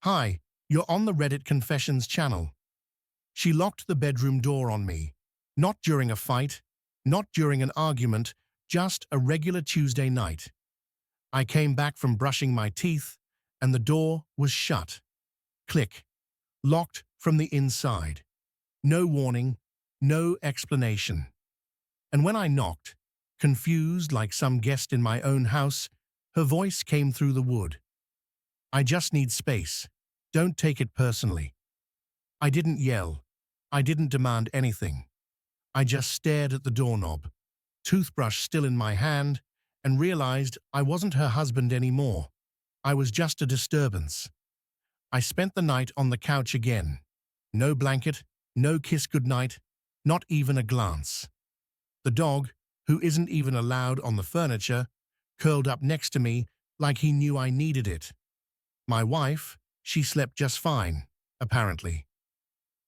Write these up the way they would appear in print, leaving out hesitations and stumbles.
Hi, you're on the Reddit Confessions channel. She locked the bedroom door on me. Not during a fight, not during an argument, just a regular Tuesday night. I came back from brushing my teeth, and the door was shut. Click. Locked from the inside. No warning, no explanation. And when I knocked, confused like some guest in my own house, her voice came through the wood. I just need space. Don't take it personally. I didn't yell. I didn't demand anything. I just stared at the doorknob, toothbrush still in my hand, and realized I wasn't her husband anymore. I was just a disturbance. I spent the night on the couch again. No blanket, no kiss goodnight, not even a glance. The dog, who isn't even allowed on the furniture, curled up next to me like he knew I needed it. My wife, she slept just fine, apparently.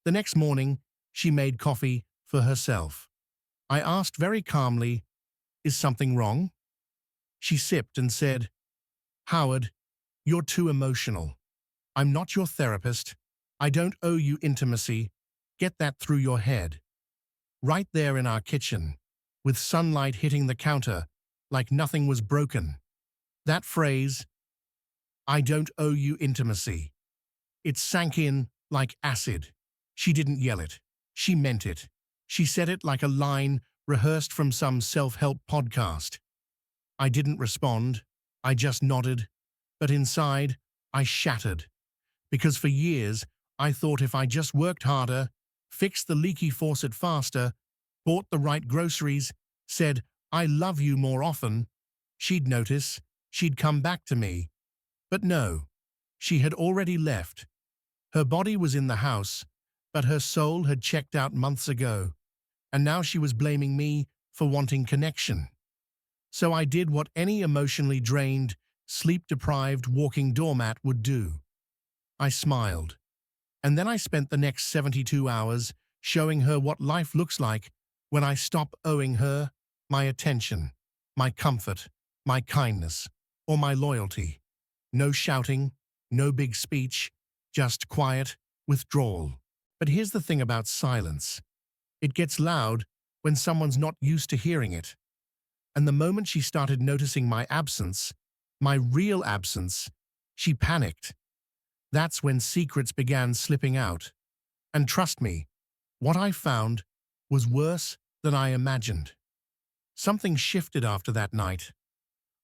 The next morning, she made coffee for herself. I asked very calmly, "Is something wrong?" She sipped and said, "Howard, you're too emotional. I'm not your therapist. I don't owe you intimacy. Get that through your head." Right there in our kitchen, with sunlight hitting the counter like nothing was broken. That phrase, "I don't owe you intimacy," it sank in like acid. She didn't yell it. She meant it. She said it like a line rehearsed from some self-help podcast. I didn't respond. I just nodded. But inside, I shattered. Because for years, I thought if I just worked harder, fixed the leaky faucet faster, bought the right groceries, said, "I love you" more often, she'd notice, she'd come back to me. But no, she had already left. Her body was in the house, but her soul had checked out months ago, and now she was blaming me for wanting connection. So I did what any emotionally drained, sleep-deprived walking doormat would do. I smiled. And then I spent the next 72 hours showing her what life looks like when I stop owing her my attention, my comfort, my kindness, or my loyalty. No shouting, no big speech, just quiet withdrawal. But here's the thing about silence. It gets loud when someone's not used to hearing it. And the moment she started noticing my absence, my real absence, she panicked. That's when secrets began slipping out. And trust me, what I found was worse than I imagined. Something shifted after that night.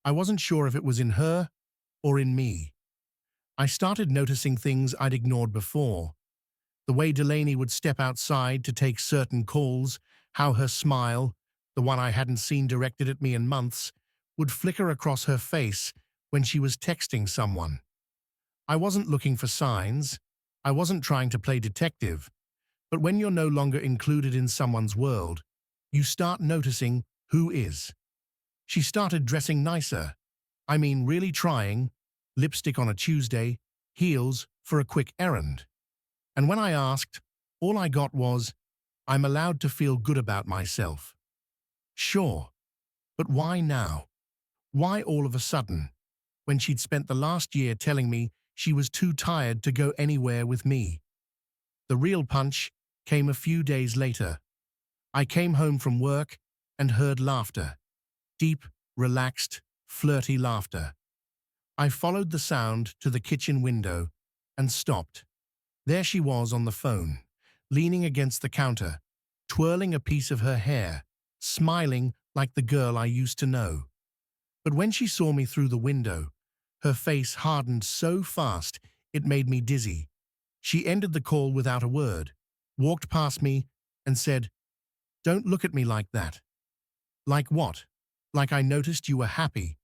I wasn't sure if it was in her or in me. I started noticing things I'd ignored before. The way Delaney would step outside to take certain calls, how her smile, the one I hadn't seen directed at me in months, would flicker across her face when she was texting someone. I wasn't looking for signs. I wasn't trying to play detective. But when you're no longer included in someone's world, you start noticing who is. She started dressing nicer. I mean, really trying. Lipstick on a Tuesday, heels for a quick errand. And when I asked, all I got was, "I'm allowed to feel good about myself." Sure, but why now? Why all of a sudden, when she'd spent the last year telling me she was too tired to go anywhere with me? The real punch came a few days later. I came home from work and heard laughter. Deep, relaxed, flirty laughter. I followed the sound to the kitchen window and stopped. There she was on the phone, leaning against the counter, twirling a piece of her hair, smiling like the girl I used to know. But when she saw me through the window, her face hardened so fast it made me dizzy. She ended the call without a word, walked past me, and said, "Don't look at me like that." Like what? Like I noticed you were happy,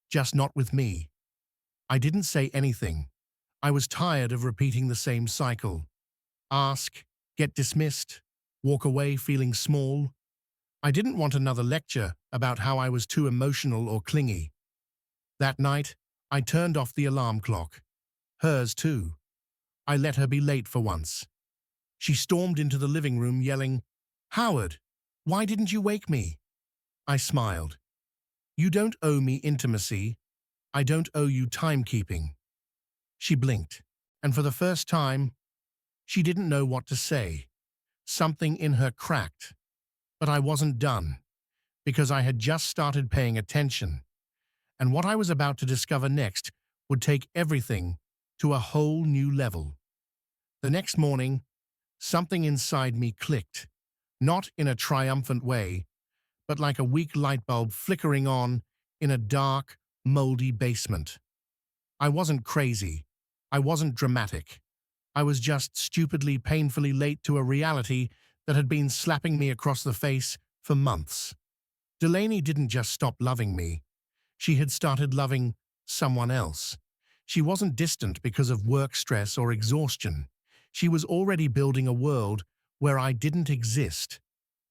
just not with me. I didn't say anything. I was tired of repeating the same cycle. Ask, get dismissed, walk away feeling small. I didn't want another lecture about how I was too emotional or clingy. That night, I turned off the alarm clock. Hers too. I let her be late for once. She stormed into the living room yelling, "Howard, why didn't you wake me?" I smiled. "You don't owe me intimacy. I don't owe you timekeeping." She blinked. And for the first time, she didn't know what to say. Something in her cracked. But I wasn't done, because I had just started paying attention. And what I was about to discover next would take everything to a whole new level. The next morning, something inside me clicked, not in a triumphant way, but like a weak light bulb flickering on in a dark, moldy basement. I wasn't crazy. I wasn't dramatic. I was just stupidly, painfully late to a reality that had been slapping me across the face for months. Delaney didn't just stop loving me. She had started loving someone else. She wasn't distant because of work stress or exhaustion. She was already building a world where I didn't exist,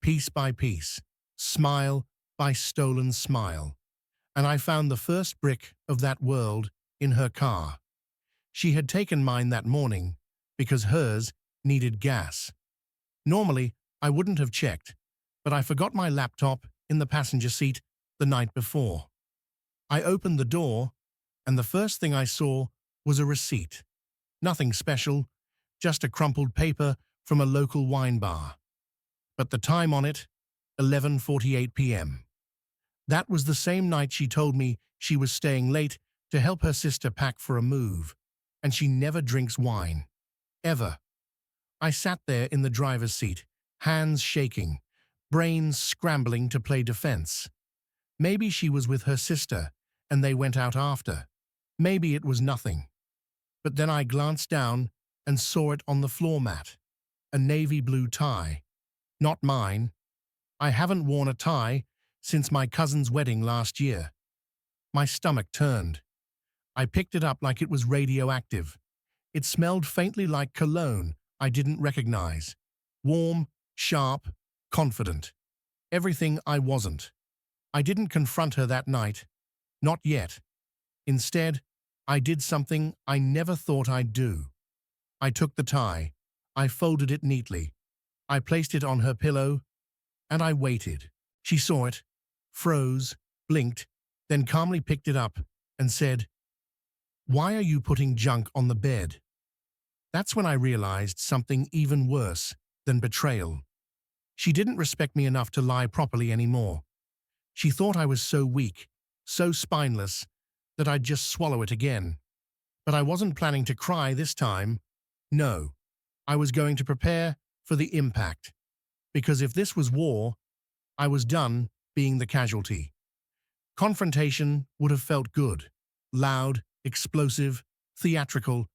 piece by piece, smile by stolen smile. And I found the first brick of that world in her car. She had taken mine that morning because hers needed gas. Normally, I wouldn't have checked, but I forgot my laptop in the passenger seat the night before. I opened the door, and the first thing I saw was a receipt. Nothing special, just a crumpled paper from a local wine bar. But the time on it, 11:48 p.m. That was the same night she told me she was staying late to help her sister pack for a move, and she never drinks wine. Ever. I sat there in the driver's seat, hands shaking, brains scrambling to play defense. Maybe she was with her sister, and they went out after. Maybe it was nothing. But then I glanced down and saw it on the floor mat. A navy blue tie. Not mine. I haven't worn a tie since my cousin's wedding last year. My stomach turned. I picked it up like it was radioactive. It smelled faintly like cologne I didn't recognize. Warm, sharp, confident. Everything I wasn't. I didn't confront her that night. Not yet. Instead, I did something I never thought I'd do. I took the tie. I folded it neatly. I placed it on her pillow, and I waited. She saw it, froze, blinked, then calmly picked it up and said, "Why are you putting junk on the bed?" That's when I realized something even worse than betrayal. She didn't respect me enough to lie properly anymore. She thought I was so weak, so spineless, that I'd just swallow it again. But I wasn't planning to cry this time. No, I was going to prepare for the impact. Because if this was war, I was done being the casualty. Confrontation would have felt good, loud, explosive, theatrical,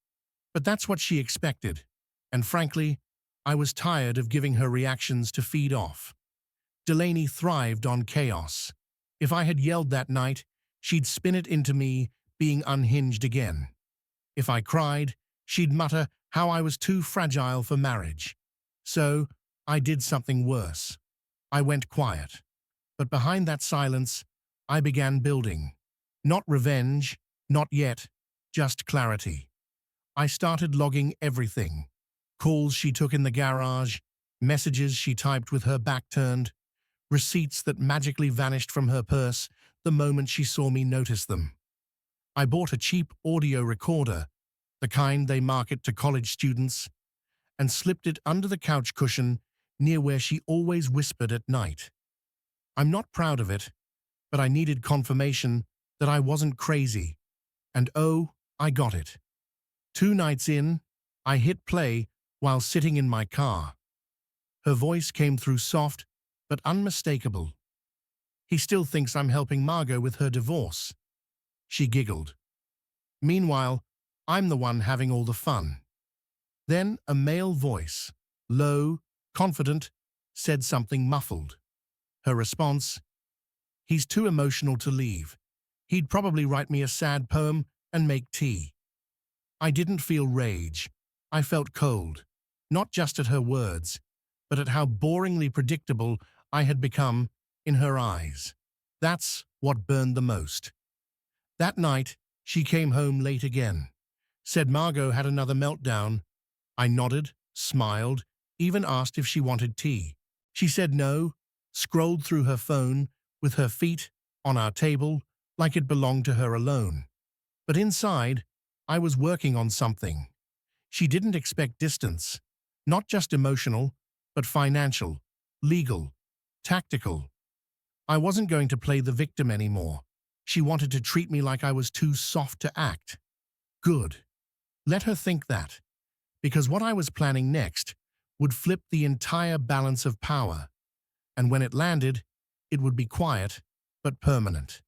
but that's what she expected. And frankly, I was tired of giving her reactions to feed off. Delaney thrived on chaos. If I had yelled that night, she'd spin it into me being unhinged again. If I cried, she'd mutter how I was too fragile for marriage. So, I did something worse. I went quiet. But behind that silence, I began building. Not revenge, not yet, just clarity. I started logging everything. Calls she took in the garage, messages she typed with her back turned, receipts that magically vanished from her purse the moment she saw me notice them. I bought a cheap audio recorder, the kind they market to college students, and slipped it under the couch cushion near where she always whispered at night. I'm not proud of it, but I needed confirmation that I wasn't crazy. And oh, I got it. 2 nights in, I hit play while sitting in my car. Her voice came through soft, but unmistakable. "He still thinks I'm helping Margot with her divorce." She giggled. Meanwhile, I'm the one having all the fun. Then a male voice, low, confident, said something muffled. Her response, "He's too emotional to leave. He'd probably write me a sad poem and make tea." I didn't feel rage. I felt cold, not just at her words, but at how boringly predictable I had become in her eyes. That's what burned the most. That night, she came home late again. Said Margot had another meltdown. I nodded, smiled, even asked if she wanted tea. She said no, scrolled through her phone with her feet on our table like it belonged to her alone. But inside, I was working on something. She didn't expect distance, not just emotional, but financial, legal, tactical. I wasn't going to play the victim anymore. She wanted to treat me like I was too soft to act. Good. Let her think that, because what I was planning next would flip the entire balance of power, and when it landed, it would be quiet, but permanent.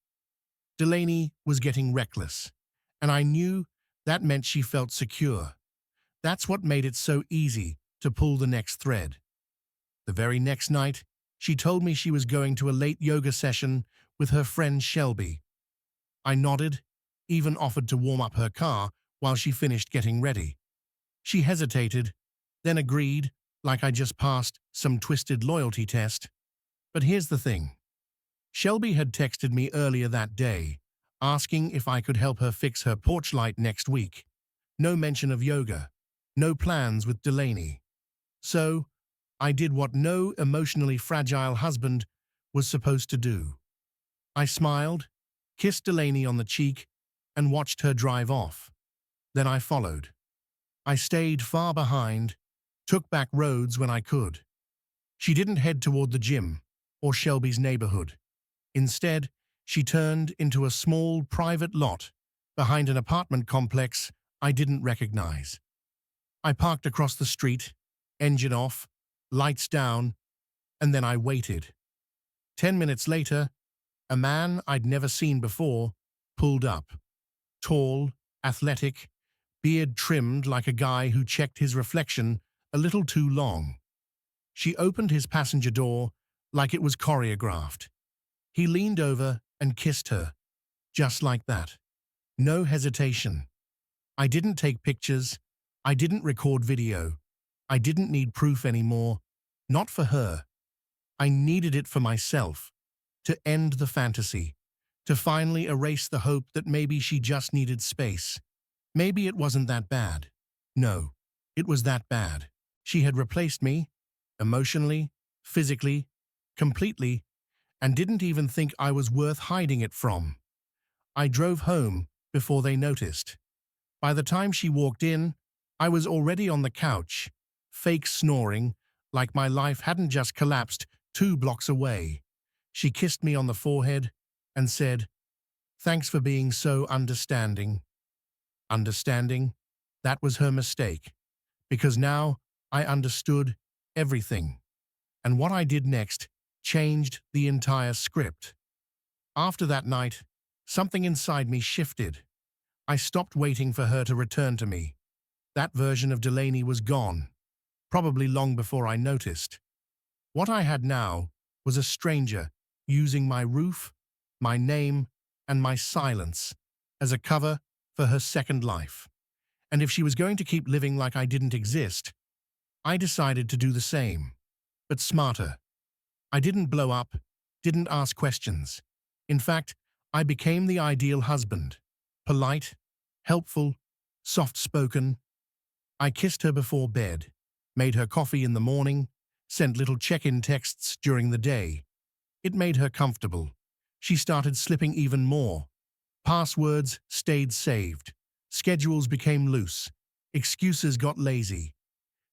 Delaney was getting reckless, and I knew that meant she felt secure. That's what made it so easy to pull the next thread. The very next night, she told me she was going to a late yoga session with her friend Shelby. I nodded, even offered to warm up her car while she finished getting ready. She hesitated, then agreed, like I just passed some twisted loyalty test. But here's the thing. Shelby had texted me earlier that day, asking if I could help her fix her porch light next week. No mention of yoga, no plans with Delaney. So, I did what no emotionally fragile husband was supposed to do. I smiled, kissed Delaney on the cheek, and watched her drive off. Then I followed. I stayed far behind, took back roads when I could. She didn't head toward the gym or Shelby's neighborhood. Instead, she turned into a small private lot behind an apartment complex I didn't recognize. I parked across the street, engine off, lights down, and then I waited. 10 minutes later, a man I'd never seen before pulled up. Tall, athletic, beard trimmed like a guy who checked his reflection a little too long. She opened his passenger door like it was choreographed. He leaned over and kissed her, just like that. No hesitation. I didn't take pictures. I didn't record video. I didn't need proof anymore. Not for her. I needed it for myself. To end the fantasy. To finally erase the hope that maybe she just needed space. Maybe it wasn't that bad. No, it was that bad. She had replaced me, emotionally, physically, completely, and didn't even think I was worth hiding it from. I drove home before they noticed. By the time she walked in, I was already on the couch, fake snoring, like my life hadn't just collapsed 2 blocks away. She kissed me on the forehead and said, "Thanks for being so understanding." Understanding? That was her mistake, because now I understood everything. And what I did next changed the entire script. After that night, something inside me shifted. I stopped waiting for her to return to me. That version of Delaney was gone, probably long before I noticed. What I had now was a stranger using my roof, my name, and my silence as a cover for her second life. And if she was going to keep living like I didn't exist, I decided to do the same, but smarter. I didn't blow up, didn't ask questions. In fact, I became the ideal husband. Polite, helpful, soft-spoken. I kissed her before bed, made her coffee in the morning, sent little check-in texts during the day. It made her comfortable. She started slipping even more. Passwords stayed saved. Schedules became loose. Excuses got lazy.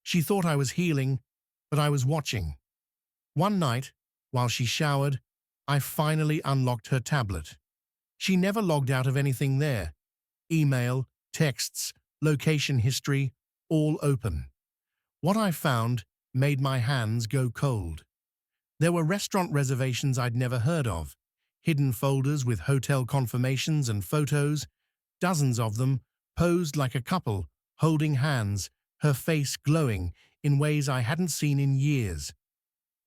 She thought I was healing, but I was watching. One night, while she showered, I finally unlocked her tablet. She never logged out of anything there. Email, texts, location history, all open. What I found made my hands go cold. There were restaurant reservations I'd never heard of, hidden folders with hotel confirmations and photos, dozens of them, posed like a couple, holding hands, her face glowing in ways I hadn't seen in years.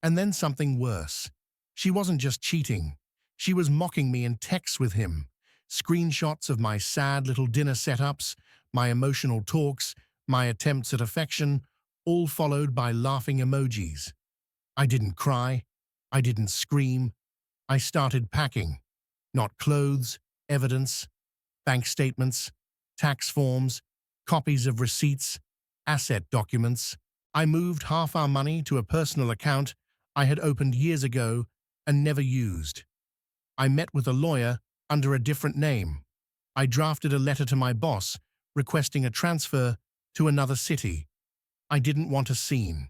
And then something worse. She wasn't just cheating. She was mocking me in texts with him. Screenshots of my sad little dinner setups, my emotional talks, my attempts at affection, all followed by laughing emojis. I didn't cry. I didn't scream. I started packing. Not clothes, evidence, bank statements, tax forms, copies of receipts, asset documents. I moved half our money to a personal account I had opened years ago and never used. I met with a lawyer under a different name. I drafted a letter to my boss requesting a transfer to another city. I didn't want a scene.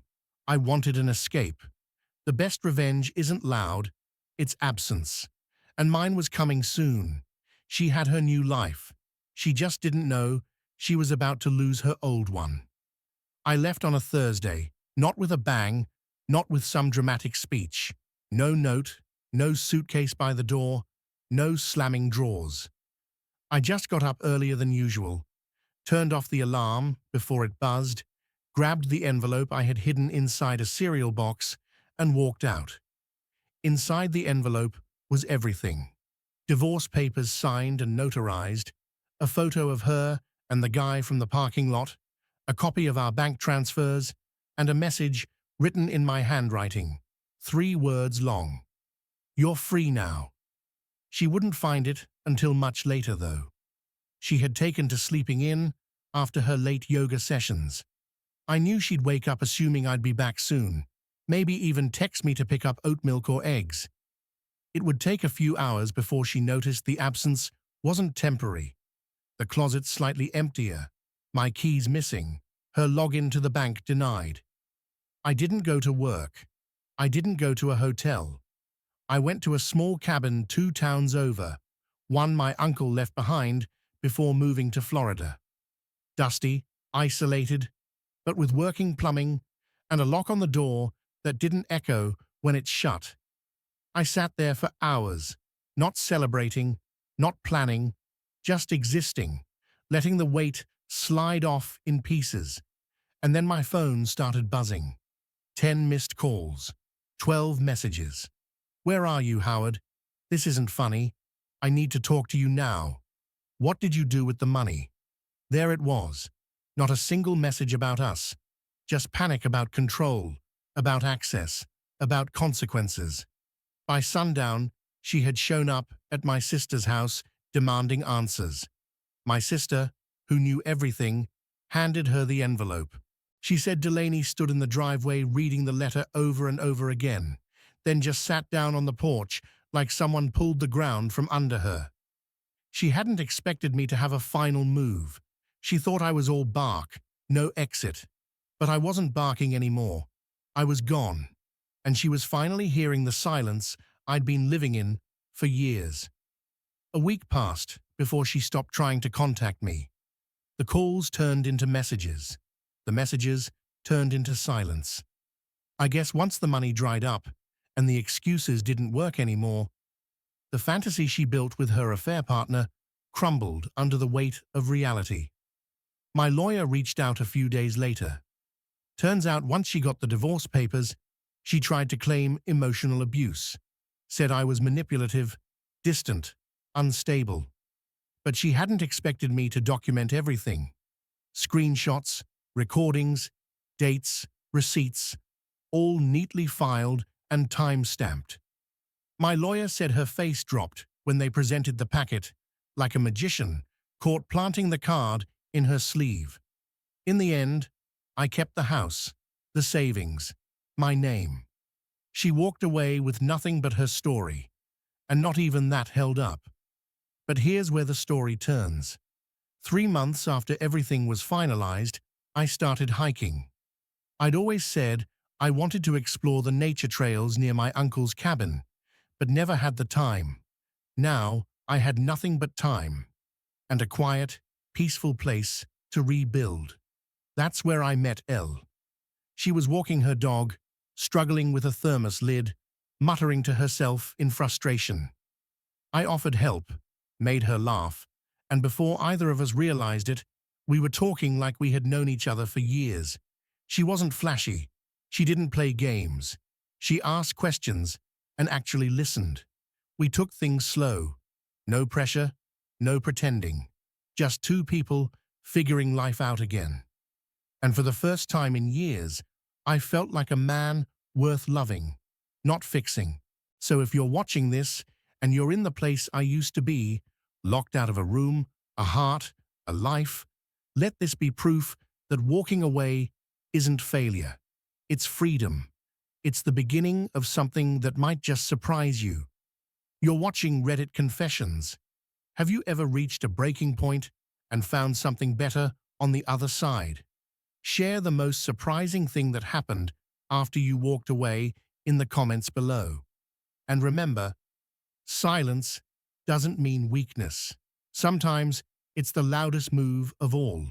I wanted an escape. The best revenge isn't loud, it's absence. And mine was coming soon. She had her new life. She just didn't know she was about to lose her old one. I left on a Thursday, not with a bang, not with some dramatic speech. No note, no suitcase by the door, no slamming drawers. I just got up earlier than usual, turned off the alarm before it buzzed, grabbed the envelope I had hidden inside a cereal box, and walked out. Inside the envelope was everything. Divorce papers signed and notarized, a photo of her and the guy from the parking lot, a copy of our bank transfers, and a message written in my handwriting, 3 words long. "You're free now." She wouldn't find it until much later, though. She had taken to sleeping in after her late yoga sessions. I knew she'd wake up assuming I'd be back soon, maybe even text me to pick up oat milk or eggs. It would take a few hours before she noticed the absence wasn't temporary. The closet slightly emptier, my keys missing, her login to the bank denied. I didn't go to work. I didn't go to a hotel. I went to a small cabin 2 towns over, one my uncle left behind before moving to Florida. Dusty, isolated, but with working plumbing and a lock on the door that didn't echo when it shut. I sat there for hours, not celebrating, not planning, just existing, letting the weight slide off in pieces. And then my phone started buzzing. 10 missed calls, 12 messages. "Where are you, Howard? This isn't funny. I need to talk to you now. What did you do with the money?" There it was. Not a single message about us. Just panic about control, about access, about consequences. By sundown, she had shown up at my sister's house demanding answers. My sister, who knew everything, handed her the envelope. She said Delaney stood in the driveway reading the letter over and over again, then just sat down on the porch like someone pulled the ground from under her. She hadn't expected me to have a final move. She thought I was all bark, no exit. But I wasn't barking anymore. I was gone. And she was finally hearing the silence I'd been living in for years. A week passed before she stopped trying to contact me. The calls turned into messages. The messages turned into silence. I guess once the money dried up and the excuses didn't work anymore, the fantasy she built with her affair partner crumbled under the weight of reality. My lawyer reached out a few days later. Turns out once she got the divorce papers, she tried to claim emotional abuse, said I was manipulative, distant, unstable. But she hadn't expected me to document everything. Screenshots, recordings, dates, receipts, all neatly filed and time-stamped. My lawyer said her face dropped when they presented the packet, like a magician caught planting the card in her sleeve. In the end, I kept the house, the savings, my name. She walked away with nothing but her story, and not even that held up. But here's where the story turns. 3 months after everything was finalized, I started hiking. I'd always said I wanted to explore the nature trails near my uncle's cabin, but never had the time. Now, I had nothing but time, and a quiet, peaceful place to rebuild. That's where I met Elle. She was walking her dog, struggling with a thermos lid, muttering to herself in frustration. I offered help, made her laugh, and before either of us realized it, we were talking like we had known each other for years. She wasn't flashy. She didn't play games. She asked questions and actually listened. We took things slow. No pressure, no pretending. Just 2 people figuring life out again. And for the first time in years, I felt like a man worth loving, not fixing. So if you're watching this and you're in the place I used to be, locked out of a room, a heart, a life, let this be proof that walking away isn't failure. It's freedom. It's the beginning of something that might just surprise you. You're watching Reddit Confessions. Have you ever reached a breaking point and found something better on the other side? Share the most surprising thing that happened after you walked away in the comments below. And remember, silence doesn't mean weakness. Sometimes it's the loudest move of all.